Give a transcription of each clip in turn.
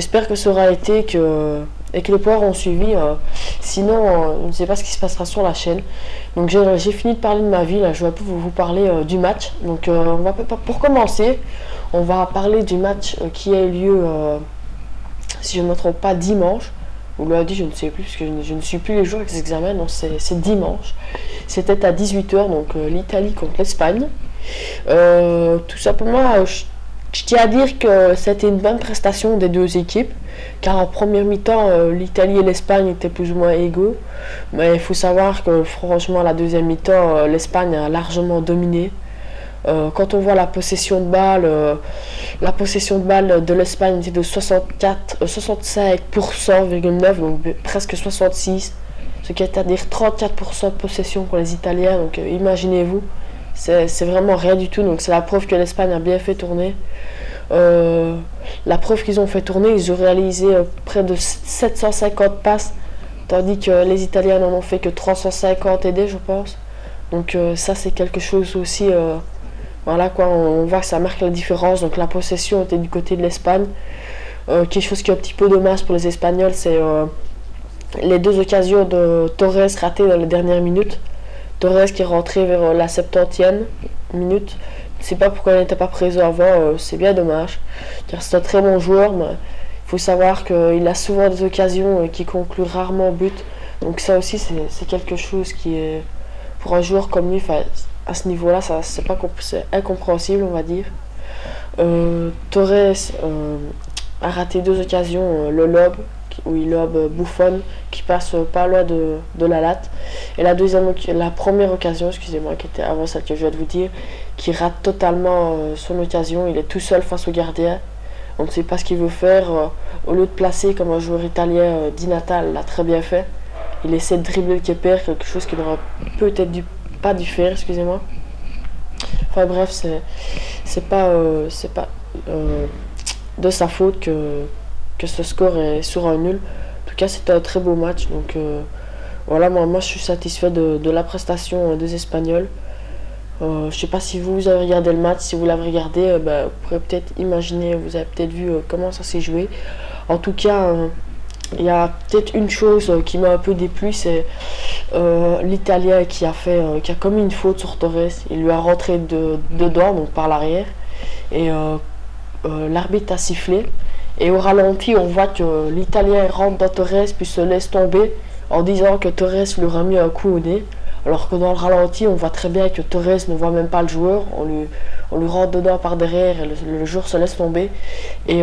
J'espère que ça aura été et que les pouvoirs ont suivi. Sinon, je ne sais pas ce qui se passera sur la chaîne. Donc j'ai fini de parler de ma vie. Là, je vais un peu vous parler du match. Donc pour commencer, on va parler du match qui a eu lieu, si je ne me trompe pas, dimanche. Ou lundi, je ne sais plus, parce que je ne suis plus les jours avec les examens. Donc c'est dimanche. C'était à 18 h, donc l'Italie contre l'Espagne. Tout simplement, je tiens à dire que c'était une bonne prestation des deux équipes, car en première mi-temps, l'Italie et l'Espagne étaient plus ou moins égaux. Mais il faut savoir que franchement, la deuxième mi-temps, l'Espagne a largement dominé. Quand on voit la possession de balle de l'Espagne était de 65,9%, donc presque 66%, ce qui est à dire 34% de possession pour les Italiens. Donc imaginez-vous. C'est vraiment rien du tout, donc c'est la preuve que l'Espagne a bien fait tourner. La preuve qu'ils ont fait tourner, ils ont réalisé près de 750 passes, tandis que les Italiens n'en ont fait que 350 aidés, je pense. Donc ça c'est quelque chose aussi, voilà quoi, on voit que ça marque la différence. Donc la possession était du côté de l'Espagne. Quelque chose qui est un petit peu dommage pour les Espagnols, c'est les deux occasions de Torres ratées dans les dernières minutes. Torres qui est rentré vers la 70e minute. Je ne sais pas pourquoi il n'était pas présent avant, c'est bien dommage. Car c'est un très bon joueur, mais il faut savoir qu'il a souvent des occasions qui concluent rarement au but. Donc ça aussi c'est quelque chose qui est, pour un joueur comme lui, à ce niveau-là, c'est incompréhensible, on va dire. Torres a raté deux occasions, le lob, où il lobe Buffon qui passe pas loin de la latte, et la première occasion, excusez-moi, qui était avant celle que je viens de vous dire, qui rate totalement son occasion. Il est tout seul face au gardien, on ne sait pas ce qu'il veut faire. Au lieu de placer comme un joueur italien, Di Natale l'a très bien fait, il essaie de dribbler le keeper, quelque chose qu'il n'aurait peut-être pas dû faire, excusez-moi. Enfin bref, c'est pas de sa faute que ce score est sur un nul. En tout cas, c'était un très beau match. Donc voilà, moi je suis satisfait de la prestation des Espagnols. Je sais pas si vous avez regardé le match. Si vous l'avez regardé, vous pourrez peut-être imaginer, vous avez peut-être vu comment ça s'est joué. En tout cas, il y a peut-être une chose qui m'a un peu déplu, c'est l'Italien qui a commis une faute sur Torres. Il lui a rentré dedans, donc par l'arrière, et l'arbitre a sifflé. Et au ralenti, on voit que l'Italien rentre dans Torres puis se laisse tomber en disant que Torres lui aurait mis un coup au nez. Alors que dans le ralenti, on voit très bien que Torres ne voit même pas le joueur. On lui rentre dedans par derrière et le joueur se laisse tomber. Et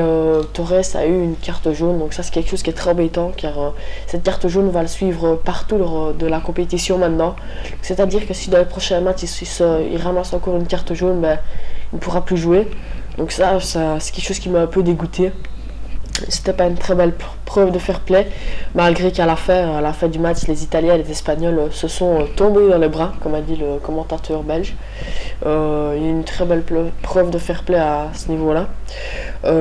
Torres a eu une carte jaune. Donc ça, c'est quelque chose qui est très embêtant, car cette carte jaune va le suivre partout de la compétition maintenant. C'est-à-dire que si dans les prochains matchs, il ramasse encore une carte jaune, il ne pourra plus jouer. Donc ça c'est quelque chose qui m'a un peu dégoûté. C'était pas une très belle preuve de fair play, malgré qu'à la fin du match, les Italiens et les Espagnols se sont tombés dans les bras, comme a dit le commentateur belge. Il y a une très belle preuve de fair play à ce niveau-là.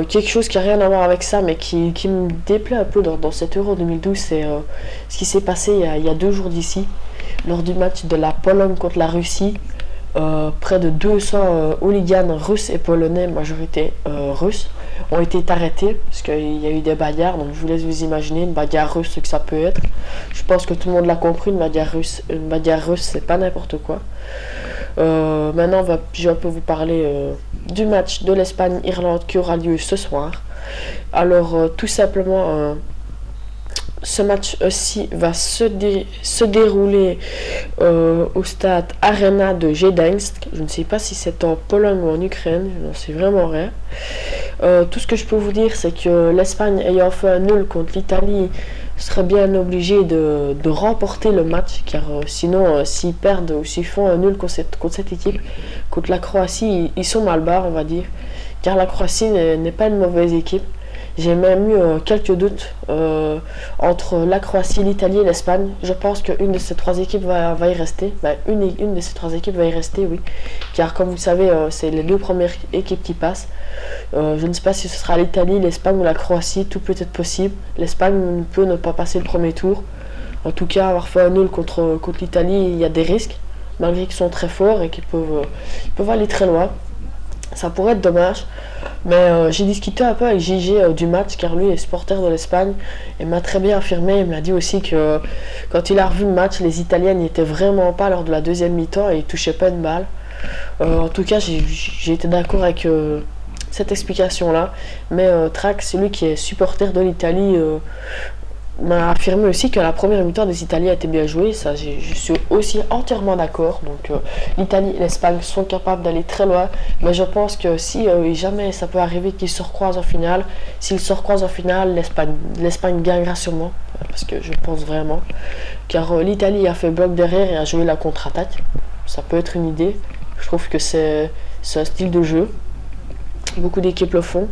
Quelque chose qui n'a rien à voir avec ça, mais qui me déplaît un peu dans cet Euro 2012, c'est ce qui s'est passé il y a 2 jours d'ici, lors du match de la Pologne contre la Russie. Près de 200 hooligans russes et polonais, majorité russe, ont été arrêtés parce qu'il y a eu des bagarres. Donc je vous laisse vous imaginer une bagarre russe, ce que ça peut être. Je pense que tout le monde l'a compris, une bagarre russe c'est pas n'importe quoi. Maintenant je vais un peu vous parler du match de l'Espagne-Irlande qui aura lieu ce soir. Alors tout simplement, ce match aussi va se dérouler au stade Arena de Gdańsk. Je ne sais pas si c'est en Pologne ou en Ukraine, je n'en sais vraiment rien. Tout ce que je peux vous dire, c'est que l'Espagne ayant fait un nul contre l'Italie serait bien obligé de remporter le match, car sinon s'ils perdent ou s'ils font un nul contre cette équipe, contre la Croatie, ils sont mal barres, on va dire, car la Croatie n'est pas une mauvaise équipe. J'ai même eu quelques doutes entre la Croatie, l'Italie et l'Espagne. Je pense qu'une de ces 3 équipes va y rester. Une de ces 3 équipes va y rester, oui. Car comme vous le savez, c'est les 2 premières équipes qui passent. Je ne sais pas si ce sera l'Italie, l'Espagne ou la Croatie. Tout peut être possible. L'Espagne peut ne pas passer le premier tour. En tout cas, avoir fait un nul contre l'Italie, il y a des risques. Malgré qu'ils sont très forts et qu'ils peuvent aller très loin. Ça pourrait être dommage. Mais j'ai discuté un peu avec Gigi du match car lui est supporter de l'Espagne et m'a très bien affirmé. Il m'a dit aussi que quand il a revu le match, les Italiens n'y étaient vraiment pas lors de la deuxième mi-temps et ils touchaient pas une balle. En tout cas, j'ai été d'accord avec cette explication-là. Mais Trax, celui qui est supporter de l'Italie, m'a affirmé aussi que la première mi-temps des Italiens était bien jouée. Ça, je suis aussi entièrement d'accord. Donc, l'Italie et l'Espagne sont capables d'aller très loin. Mais je pense que si jamais ça peut arriver qu'ils se recroisent en finale, s'ils se recroisent en finale, l'Espagne gagnera sûrement. Parce que je pense vraiment. Car l'Italie a fait bloc derrière et a joué la contre-attaque. Ça peut être une idée. Je trouve que c'est un style de jeu. Beaucoup d'équipes le font.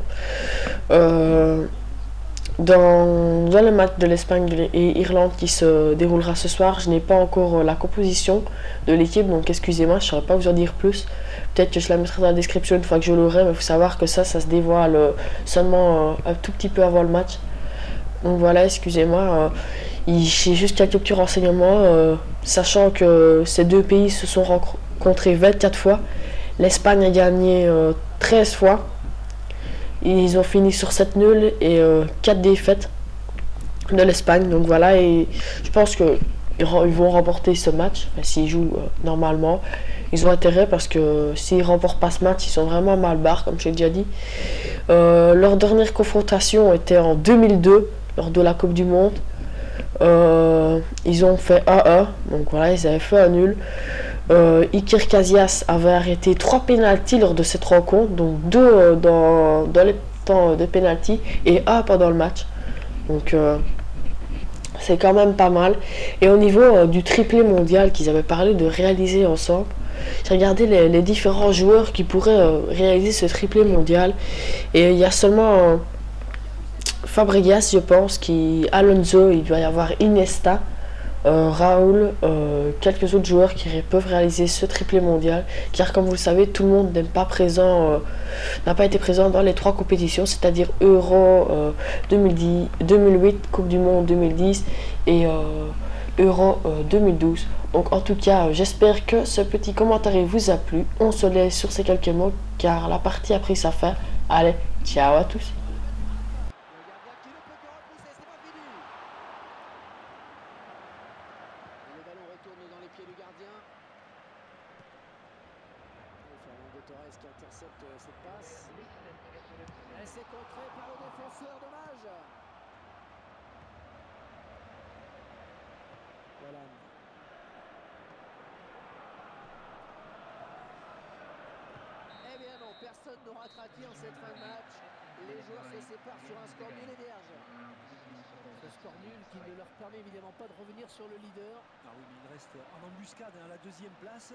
Dans le match de l'Espagne et Irlande qui se déroulera ce soir, je n'ai pas encore la composition de l'équipe, donc excusez-moi, je ne saurais pas vous en dire plus. Peut-être que je la mettrai dans la description une fois que je l'aurai, mais il faut savoir que ça se dévoile seulement un tout petit peu avant le match. Donc voilà, excusez-moi. J'ai juste quelques petits renseignements, sachant que ces deux pays se sont rencontrés 24 fois. L'Espagne a gagné 13 fois. Ils ont fini sur 7 nuls et 4 défaites de l'Espagne. Donc voilà, et je pense qu'ils vont remporter ce match. S'ils jouent normalement, ils ont intérêt parce que s'ils ne remportent pas ce match, ils sont vraiment mal barres, comme j'ai déjà dit. Leur dernière confrontation était en 2002, lors de la Coupe du Monde. Ils ont fait 1-1, donc voilà, ils avaient fait un nul. Iker Casillas avait arrêté 3 pénaltys lors de cette rencontre, donc 2 dans les temps de pénalty et 1 pendant le match. Donc c'est quand même pas mal. Et au niveau du triplé mondial qu'ils avaient parlé de réaliser ensemble, j'ai regardé les différents joueurs qui pourraient réaliser ce triplé mondial. Et il y a seulement Fabregas, je pense, Alonso, il doit y avoir Iniesta. Raoul, quelques autres joueurs qui peuvent réaliser ce triplé mondial, car comme vous le savez, tout le monde n'a pas été présent dans les 3 compétitions, c'est-à-dire Euro 2010, 2008, Coupe du Monde 2010 et Euro 2012. Donc en tout cas, j'espère que ce petit commentaire vous a plu. On se laisse sur ces quelques mots, car la partie a pris sa fin. Allez, ciao à tous. Le ballon retourne dans les pieds du gardien. Fernando Torres qui intercepte cette passe. Et c'est contré par le défenseur, dommage. Voilà. Eh bien non, personne n'aura craqué en cette fin de match. Les joueurs se séparent sur un score nul et vierge. Ce score nul qui ne leur permet évidemment pas de revenir sur le leader. Ah oui, mais il reste en embuscade à la deuxième place.